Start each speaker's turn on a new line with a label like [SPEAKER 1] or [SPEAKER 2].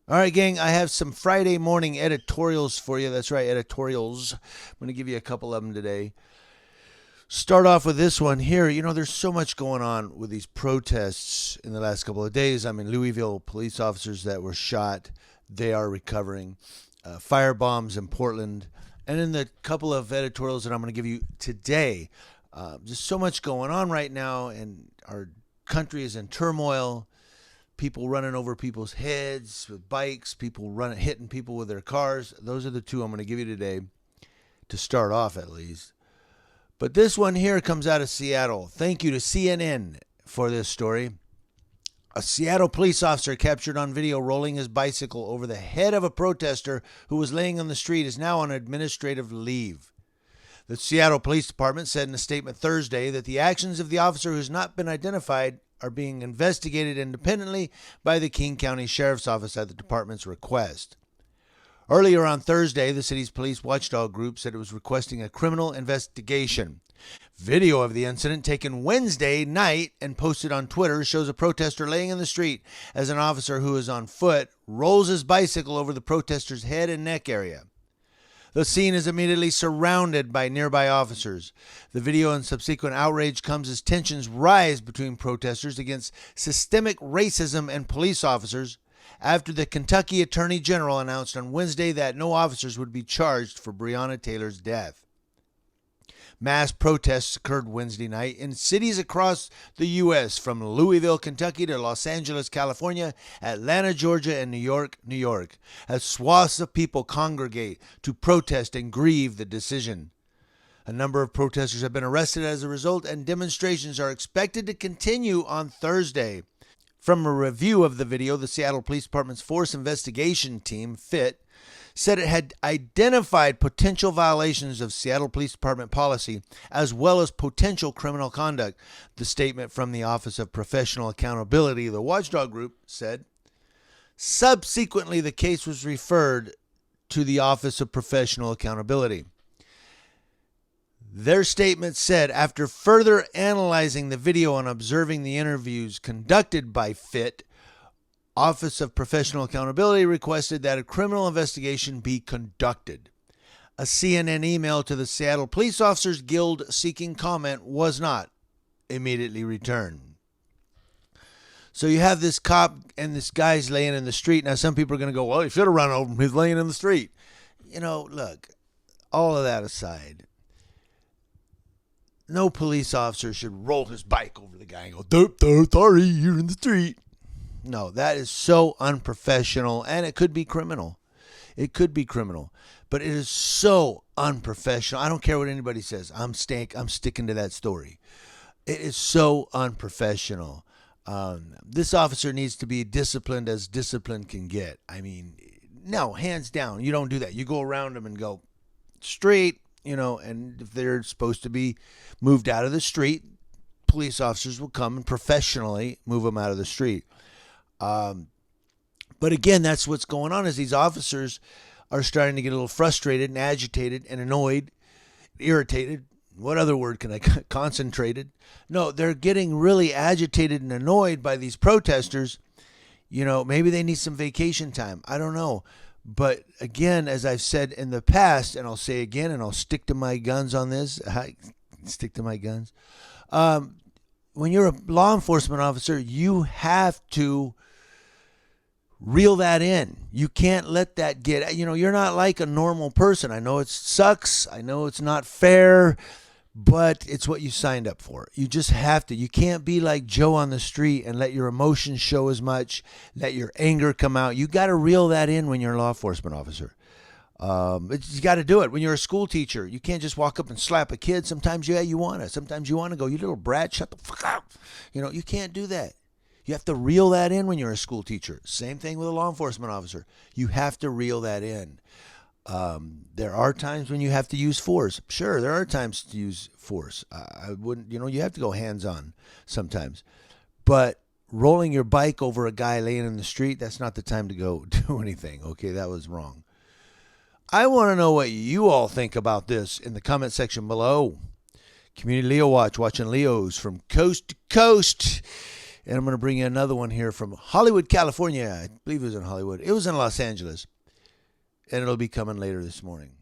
[SPEAKER 1] All right, gang, I have some Friday morning editorials for you. That's right, editorials. I'm going to give you a couple of them today. Start off with this one here. There's so much going on with these protests in the last couple of days. Louisville police officers that were shot, they are recovering. Fire bombs in Portland. And in the couple of editorials that I'm going to give you today, just so much going on right now, and our country is in turmoil. People running over people's heads with bikes, people hitting people with their cars. Those are the two I'm going to give you today to start off, at least. But this one here comes out of Seattle. Thank you to CNN for this story. A Seattle police officer captured on video rolling his bicycle over the head of a protester who was laying on the street is now on administrative leave. The Seattle Police Department said in a statement Thursday that the actions of the officer who has not been identified are being investigated independently by the King County Sheriff's Office at the department's request. Earlier on Thursday, the city's police watchdog group said it was requesting a criminal investigation. Video of the incident taken Wednesday night and posted on Twitter shows a protester laying in the street as an officer who is on foot rolls his bicycle over the protester's head and neck area. The scene is immediately surrounded by nearby officers. The video and subsequent outrage comes as tensions rise between protesters against systemic racism and police officers after the Kentucky Attorney General announced on Wednesday that no officers would be charged for Breonna Taylor's death. Mass protests occurred Wednesday night in cities across the U.S., from Louisville, Kentucky to Los Angeles, California, Atlanta, Georgia, and New York, New York, as swaths of people congregate to protest and grieve the decision. A number of protesters have been arrested as a result, and demonstrations are expected to continue on Thursday. From a review of the video, the Seattle Police Department's Force Investigation Team, FIT, said it had identified potential violations of Seattle Police Department policy as well as potential criminal conduct. The statement from the Office of Professional Accountability, the watchdog group, said. Subsequently, the case was referred to the Office of Professional Accountability. Their statement said, after further analyzing the video and observing the interviews conducted by FIT, Office of Professional Accountability requested that a criminal investigation be conducted. A CNN email to the Seattle Police Officers Guild seeking comment was not immediately returned. So you have this cop and this guy's laying in the street. Now some people are going to go, well, he should have run over him. He's laying in the street. Look, all of that aside, no police officer should roll his bike over the guy and go, dope, sorry, you're in the street. No, that is so unprofessional, and it could be criminal. It could be criminal, but it is so unprofessional. I don't care what anybody says. I'm sticking to that story. It is so unprofessional. This officer needs to be disciplined as discipline can get. No, hands down, you don't do that. You go around them and go straight, and if they're supposed to be moved out of the street, police officers will come and professionally move them out of the street. But again, that's what's going on, is these officers are starting to get a little frustrated and agitated and annoyed, irritated. What other word can I concentrated? No, they're getting really agitated and annoyed by these protesters. Maybe they need some vacation time. I don't know. But again, as I've said in the past, and I'll say again, and I'll stick to my guns on this. Stick to my guns. When you're a law enforcement officer, you have to reel that in. You can't let that get, you're not like a normal person. I know it sucks. I know it's not fair, but it's what you signed up for. You just have to. You can't be like Joe on the street and let your emotions show as much, let your anger come out. You got to reel that in when you're a law enforcement officer. You got to do it. When you're a school teacher, you can't just walk up and slap a kid. Sometimes, you want to. Sometimes you want to go, you little brat, shut the fuck up. You can't do that. You have to reel that in when you're a school teacher. Same thing with a law enforcement officer. You have to reel that in. There are times when you have to use force. Sure, there are times to use force. I wouldn't, you have to go hands-on sometimes. But rolling your bike over a guy laying in the street, that's not the time to go do anything. Okay, that was wrong. I want to know what you all think about this in the comment section below. Community Leo Watch, watching Leos from coast to coast. And I'm going to bring you another one here from Hollywood, California. I believe it was in Hollywood. It was in Los Angeles. And it'll be coming later this morning.